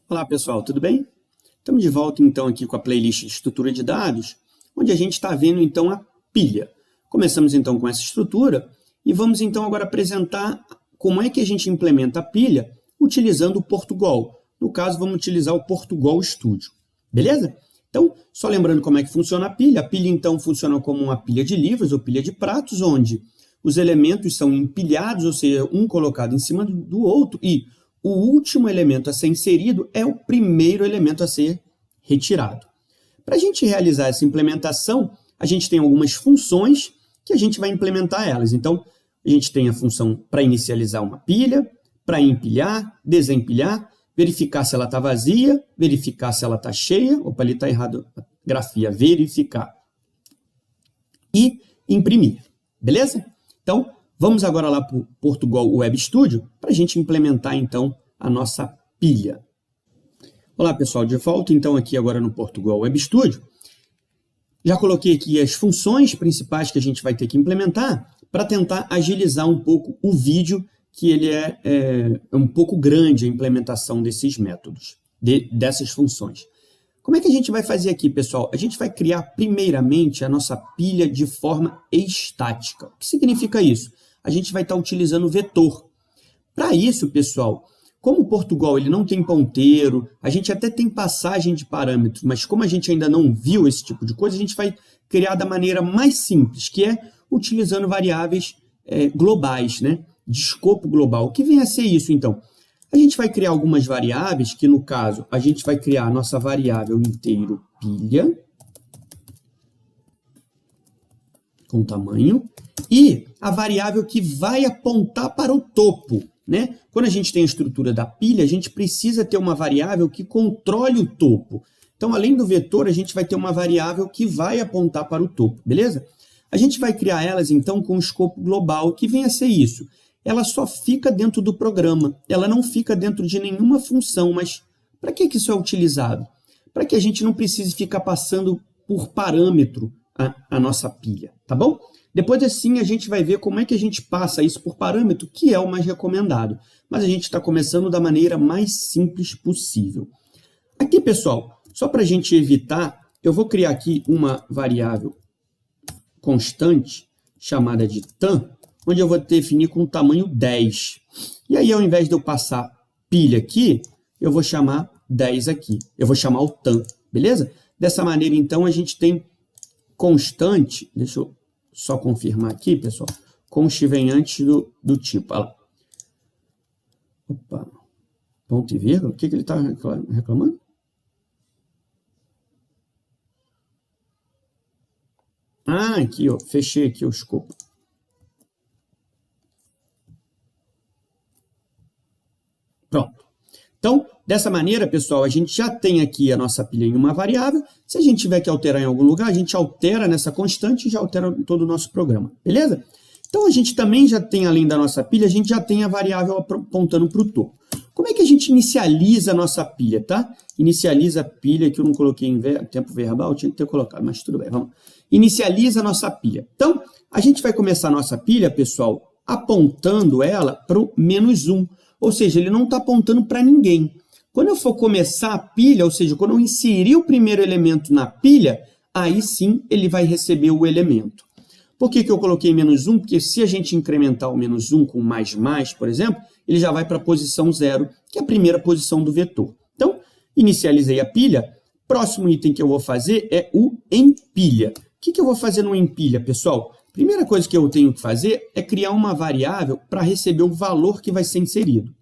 Olá pessoal, tudo bem? Estamos de volta então aqui com a playlist de estrutura de dados, onde a gente está vendo então a pilha. Começamos então com essa estrutura e vamos então agora apresentar como é que a gente implementa a pilha utilizando o Portugal. No caso, vamos utilizar o Portugal Studio, beleza? Então, só lembrando como é que funciona a pilha então funciona como uma pilha de livros ou pilha de pratos, onde os elementos são empilhados, ou seja, um colocado em cima do outro, e o último elemento a ser inserido é o primeiro elemento a ser retirado. Para a gente realizar essa implementação, a gente tem algumas funções que a gente vai implementar elas. Então, a gente tem a função para inicializar uma pilha, para empilhar, desempilhar, verificar se ela está vazia, verificar se ela está cheia, opa, ali está errado a grafia, verificar, e imprimir, beleza? Então, vamos agora lá para o Portugal Web Studio para a gente implementar, então, a nossa pilha. Olá, pessoal, de volta, então, aqui agora no Portugal Web Studio. Já coloquei aqui as funções principais que a gente vai ter que implementar para tentar agilizar um pouco o vídeo, que ele é um pouco grande a implementação desses métodos, dessas funções. Como é que a gente vai fazer aqui, pessoal? A gente vai criar, primeiramente, a nossa pilha de forma estática. O que significa isso? A gente vai estar utilizando o vetor. Para isso, pessoal, como o Portugal ele não tem ponteiro, a gente até tem passagem de parâmetros, mas como a gente ainda não viu esse tipo de coisa, a gente vai criar da maneira mais simples, que é utilizando variáveis globais, né? De escopo global. O que vem a ser isso, então? A gente vai criar algumas variáveis, que no caso, a gente vai criar a nossa variável inteiro pilha, com tamanho, e a variável que vai apontar para o topo, né? Quando a gente tem a estrutura da pilha, a gente precisa ter uma variável que controle o topo. Então, além do vetor, a gente vai ter uma variável que vai apontar para o topo, beleza? A gente vai criar elas, então, com o escopo global, que vem a ser isso. Ela só fica dentro do programa, ela não fica dentro de nenhuma função, mas para que isso é utilizado? Para que a gente não precise ficar passando por parâmetro a nossa pilha, tá bom? Depois assim a gente vai ver como é que a gente passa isso por parâmetro, que é o mais recomendado, mas a gente está começando da maneira mais simples possível. Aqui, pessoal, só para a gente evitar, eu vou criar aqui uma variável constante chamada de tam, onde eu vou definir com o tamanho 10. E aí, ao invés de eu passar pilha aqui, eu vou chamar 10 aqui. Eu vou chamar o tam, beleza? Dessa maneira, então, a gente tem constante, deixa eu só confirmar aqui, pessoal, const vem antes do tipo, olha lá. Opa, ponto e vírgula, o que ele está reclamando? Ah, aqui, ó, fechei aqui o escopo. Pronto. Então, dessa maneira, pessoal, a gente já tem aqui a nossa pilha em uma variável. Se a gente tiver que alterar em algum lugar, a gente altera nessa constante e já altera todo o nosso programa, beleza? Então, a gente também já tem, além da nossa pilha, a gente já tem a variável apontando para o topo. Como é que a gente inicializa a nossa pilha, tá? Inicializa a pilha, que eu não coloquei em tempo verbal, tinha que ter colocado, mas tudo bem, vamos. Inicializa a nossa pilha. Então, a gente vai começar a nossa pilha, pessoal, apontando ela para o -1. Ou seja, ele não está apontando para ninguém. Quando eu for começar a pilha, ou seja, quando eu inserir o primeiro elemento na pilha, aí sim ele vai receber o elemento. Por que eu coloquei -1? Porque se a gente incrementar o -1 com mais, por exemplo, ele já vai para a posição 0, que é a primeira posição do vetor. Então, inicializei a pilha. Próximo item que eu vou fazer é o empilha. O que eu vou fazer no empilha, pessoal? Primeira coisa que eu tenho que fazer é criar uma variável para receber o valor que vai ser inserido.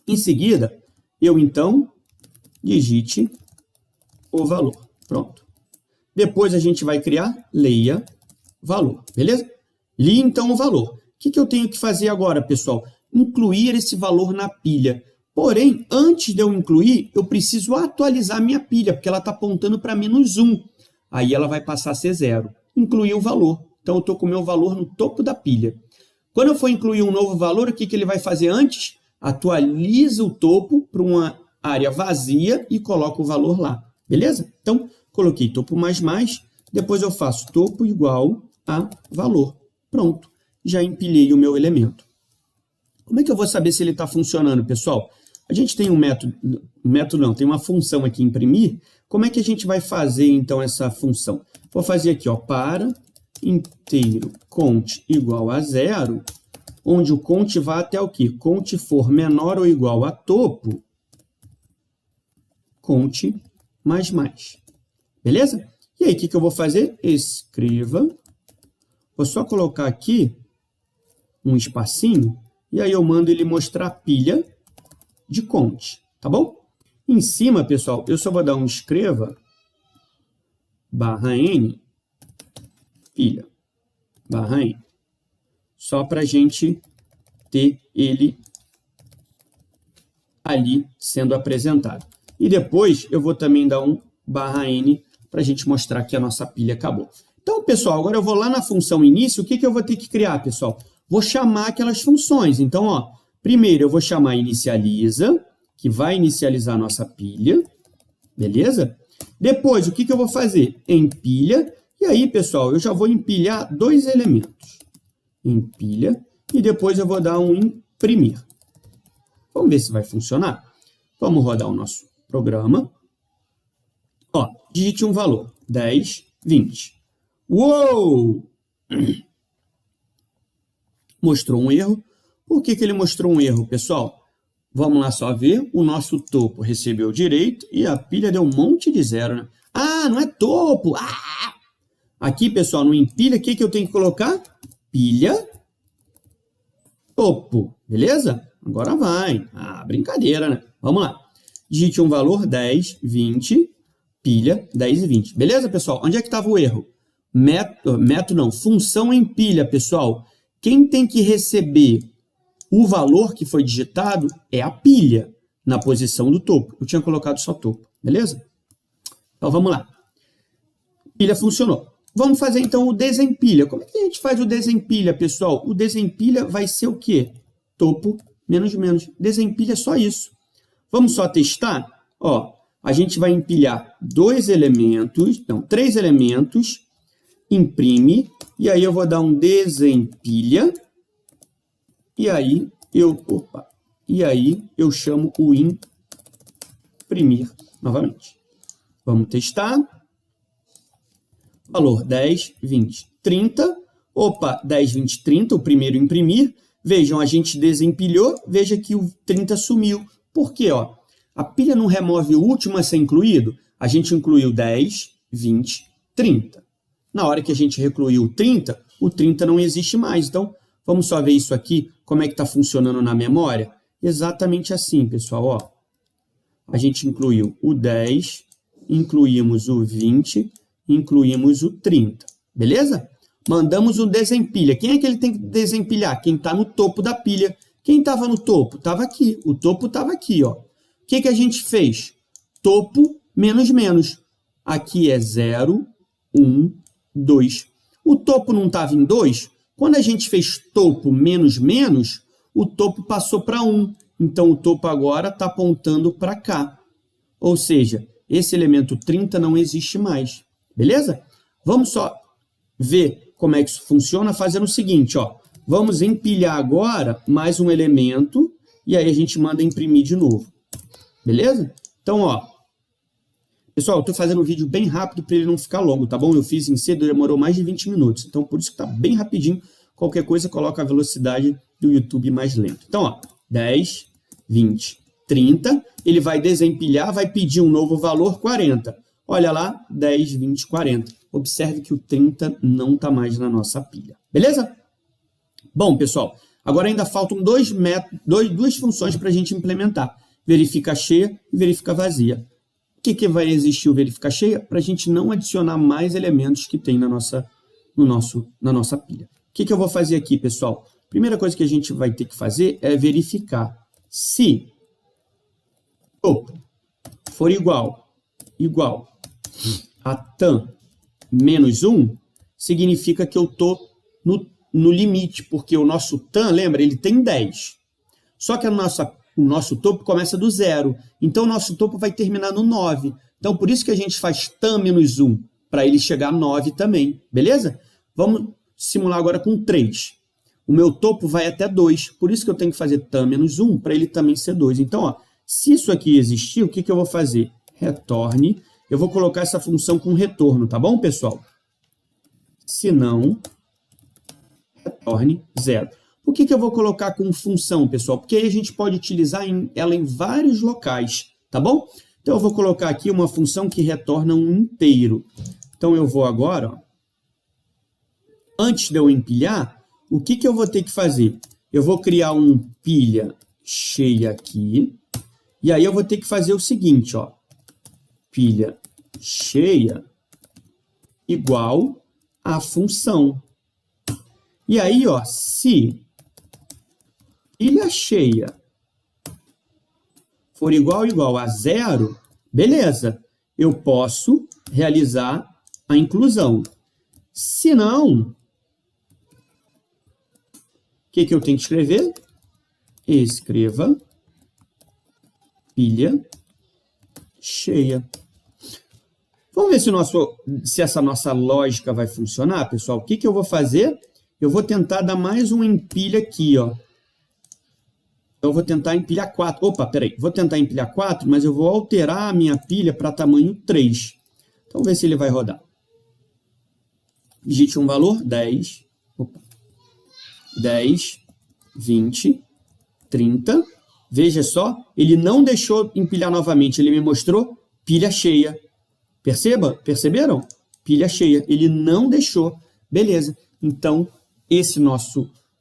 Em seguida, eu então digite o valor. Pronto. Depois a gente vai criar leia valor, beleza? Li então o valor. O que eu tenho que fazer agora, pessoal? Incluir esse valor na pilha. Porém, antes de eu incluir, eu preciso atualizar minha pilha, porque ela está apontando para -1. Aí ela vai passar a ser 0. Incluir o valor. Então, eu estou com o meu valor no topo da pilha. Quando eu for incluir um novo valor, o que ele vai fazer antes? Atualiza o topo para uma área vazia e coloca o valor lá. Beleza? Então, coloquei topo mais, depois eu faço topo igual a valor. Pronto, já empilhei o meu elemento. Como é que eu vou saber se ele está funcionando, pessoal? A A gente tem tem uma função aqui, imprimir. Como é que a gente vai fazer, então, essa função? Vou fazer aqui, ó, para inteiro cont igual a 0, onde o cont vai até o quê? Cont for menor ou igual a topo, cont mais. Beleza? E aí, o que eu vou fazer? Escreva. Vou só colocar aqui um espacinho, e aí eu mando ele mostrar a pilha de cont, tá bom? Em cima, pessoal, eu só vou dar um escreva /n pilha /n, só para a gente ter ele ali sendo apresentado. E depois eu vou também dar um /n para a gente mostrar que a nossa pilha acabou. Então, pessoal, agora eu vou lá na função início, o que eu vou ter que criar, pessoal? Vou chamar aquelas funções. Então, ó, primeiro eu vou chamar inicializa, que vai inicializar a nossa pilha, beleza? Depois, o que eu vou fazer? Empilha, e aí, pessoal, eu já vou empilhar 2 elementos. Empilha, e depois eu vou dar um imprimir. Vamos ver se vai funcionar? Vamos rodar o nosso programa. Ó, digite um valor, 10, 20. Uou! Mostrou um erro. Por que ele mostrou um erro, pessoal? Vamos lá só ver. O nosso topo recebeu direito e a pilha deu um monte de 0, né? Ah, não é topo! Ah! Aqui, pessoal, no empilha, o que eu tenho que colocar? Pilha topo, beleza? Agora vai. Ah, brincadeira, né? Vamos lá. Digite um valor, 10, 20, pilha, 10 e 20. Beleza, pessoal? Onde é que estava o erro? Função em pilha, pessoal. Quem tem que receber o valor que foi digitado é a pilha, na posição do topo. Eu tinha colocado só topo, beleza? Então, vamos lá. Pilha funcionou. Vamos fazer, então, o desempilha. Como é que a gente faz o desempilha, pessoal? O desempilha vai ser o quê? Topo menos. Desempilha é só isso. Vamos só testar? Ó, a gente vai empilhar 3 elementos, imprime, e aí eu vou dar um desempilha, e aí eu chamo o imprimir novamente. Vamos testar. Valor 10, 20, 30. Opa, 10, 20, 30, o primeiro imprimir. Vejam, a gente desempilhou, veja que o 30 sumiu. Por quê? Ó, a pilha não remove o último a ser incluído. A gente incluiu 10, 20, 30. Na hora que a gente recluiu o 30 não existe mais. Então, vamos só ver isso aqui, como é que está funcionando na memória. Exatamente assim, pessoal. Ó. A gente incluiu o 10, incluímos o 20, incluímos o 30. Beleza? Mandamos o desempilha. Quem é que ele tem que desempilhar? Quem está no topo da pilha. Quem estava no topo? Estava aqui. O topo estava aqui. Ó. O que a gente fez? Topo menos. Aqui é 0, 1, 2. O topo não estava em 2? Quando a gente fez topo menos, o topo passou para 1. Então, o topo agora está apontando para cá. Ou seja, esse elemento 30 não existe mais. Beleza? Vamos só ver como é que isso funciona fazendo o seguinte, ó. Vamos empilhar agora mais um elemento e aí a gente manda imprimir de novo. Beleza? Então, ó. Pessoal, eu estou fazendo um vídeo bem rápido para ele não ficar longo, tá bom? Eu fiz em cedo, demorou mais de 20 minutos. Então, por isso que está bem rapidinho. Qualquer coisa, coloca a velocidade do YouTube mais lento. Então, ó, 10, 20, 30. Ele vai desempilhar, vai pedir um novo valor, 40. Olha lá, 10, 20, 40. Observe que o 30 não está mais na nossa pilha. Beleza? Bom, pessoal, agora ainda faltam duas funções para a gente implementar. Verifica cheia e verifica vazia. O que vai existir o verifica cheia? Para a gente não adicionar mais elementos que tem na nossa pilha. O que eu vou fazer aqui, pessoal? Primeira coisa que a gente vai ter que fazer é verificar se topo for igual a tam menos 1, significa que eu estou no limite, porque o nosso tam, lembra, ele tem 10. Só que o nosso topo começa do 0. Então, o nosso topo vai terminar no 9. Então, por isso que a gente faz tam menos 1, para ele chegar a 9 também. Beleza? Vamos simular agora com 3. O meu topo vai até 2. Por isso que eu tenho que fazer tam menos 1, para ele também ser 2. Então, ó, Se isso aqui existir, o que eu vou fazer? Retorne. Eu vou colocar essa função com retorno, tá bom, pessoal? Se não, retorne 0. Por que eu vou colocar com função, pessoal? Porque aí a gente pode utilizar ela em vários locais, tá bom? Então, eu vou colocar aqui uma função que retorna um inteiro. Então, eu vou agora, ó, antes de eu empilhar, o que eu vou ter que fazer? Eu vou criar um pilha cheia aqui, e aí eu vou ter que fazer o seguinte, ó, pilha cheia igual a função. E aí, ó, se pilha cheia for igual a 0, beleza, eu posso realizar a inclusão. Se não, o que eu tenho que escrever? Escreva pilha cheia. Vamos ver se essa nossa lógica vai funcionar, pessoal. O que eu vou fazer? Eu vou tentar dar mais um empilha aqui, ó. Eu vou tentar empilhar 4. Opa, peraí. Vou tentar empilhar 4, mas eu vou alterar a minha pilha para tamanho 3. Então, vamos ver se ele vai rodar. Digite um valor, 10. Opa. 10, 20, 30. Veja só, ele não deixou empilhar novamente. Ele me mostrou pilha cheia. Perceberam? Pilha cheia. Ele não deixou. Beleza. Então,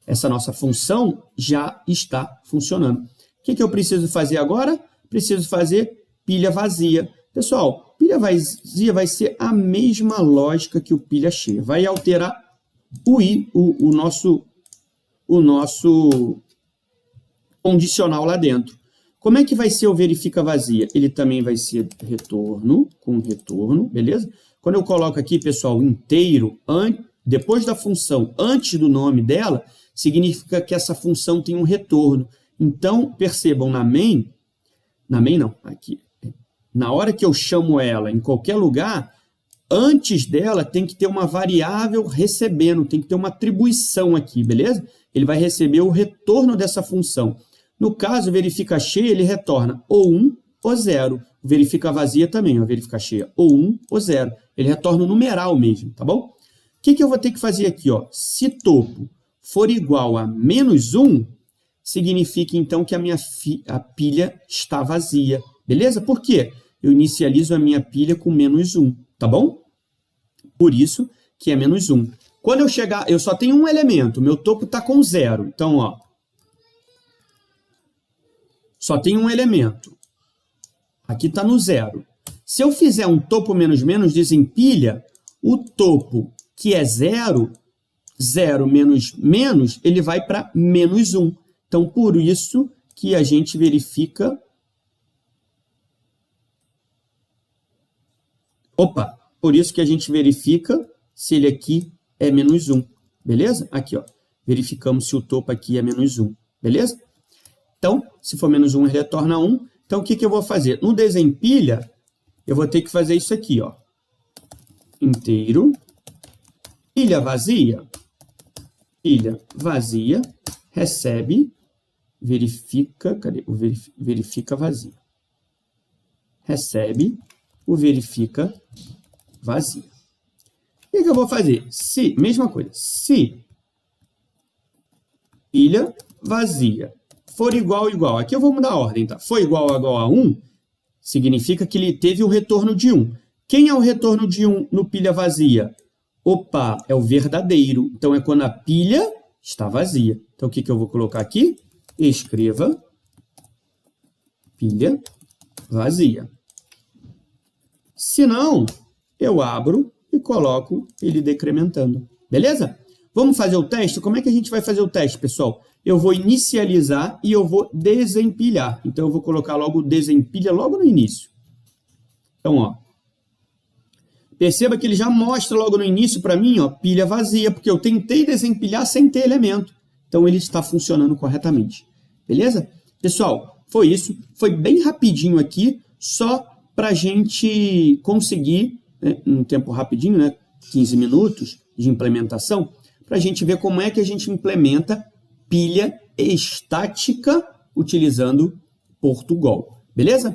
essa nossa função já está funcionando. O que eu preciso fazer agora? Preciso fazer pilha vazia. Pessoal, pilha vazia vai ser a mesma lógica que o pilha cheia. Vai alterar o nosso condicional lá dentro. Como é que vai ser o verifica vazia? Ele também vai ser retorno, com retorno, beleza? Quando eu coloco aqui, pessoal, inteiro, depois da função, antes do nome dela, significa que essa função tem um retorno. Então, percebam, na main não, aqui. Na hora que eu chamo ela em qualquer lugar, antes dela tem que ter uma variável recebendo, tem que ter uma atribuição aqui, beleza? Ele vai receber o retorno dessa função. No caso, verifica cheia, ele retorna ou 1 ou 0. Verifica vazia também, ó, verifica cheia, ou 1 ou 0. Ele retorna o numeral mesmo, tá bom? O que eu vou ter que fazer aqui? Ó? Se topo for igual a menos 1, significa então que a pilha está vazia. Beleza? Por quê? Eu inicializo a minha pilha com menos 1, tá bom? Por isso que é menos 1. Quando eu chegar, eu só tenho um elemento, meu topo está com 0. Então, ó, só tem um elemento. Aqui está no 0. Se eu fizer um topo menos menos, desempilha, o topo que é 0, 0 menos menos, ele vai para menos 1. Então, por isso que a gente verifica... Por isso que a gente verifica se ele aqui é menos 1. Beleza? Aqui, ó. Verificamos se o topo aqui é menos 1. Beleza? Então, se for menos 1, ele retorna 1. Então, o que eu vou fazer? No desempilha, eu vou ter que fazer isso aqui, ó. Inteiro. Pilha vazia, recebe, verifica, cadê? O verifica vazia. Recebe o verifica vazia. O que eu vou fazer? Se, mesma coisa, se pilha vazia for igual, aqui eu vou mudar a ordem, tá? For igual a 1, significa que ele teve o retorno de 1. Quem é o retorno de 1 no pilha vazia? Opa, é o verdadeiro. Então, é quando a pilha está vazia. Então, o que eu vou colocar aqui? Escreva pilha vazia. Se não, eu abro e coloco ele decrementando. Beleza? Vamos fazer o teste? Como é que a gente vai fazer o teste, pessoal? Eu vou inicializar e eu vou desempilhar. Então, eu vou colocar logo o desempilha logo no início. Então, ó. Perceba que ele já mostra logo no início para mim, ó, pilha vazia, porque eu tentei desempilhar sem ter elemento. Então, ele está funcionando corretamente. Beleza? Pessoal, foi isso. Foi bem rapidinho aqui, só para a gente conseguir, né, um tempo rapidinho, né, 15 minutos de implementação, para a gente ver como é que a gente implementa pilha estática utilizando Portugal, beleza?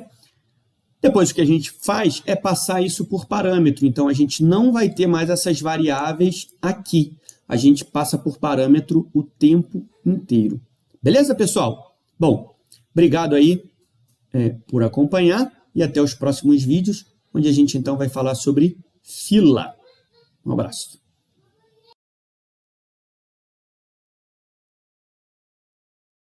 Depois o que a gente faz é passar isso por parâmetro, então a gente não vai ter mais essas variáveis aqui. A gente passa por parâmetro o tempo inteiro. Beleza, pessoal? Bom, obrigado aí por acompanhar e até os próximos vídeos, onde a gente então vai falar sobre fila. Um abraço.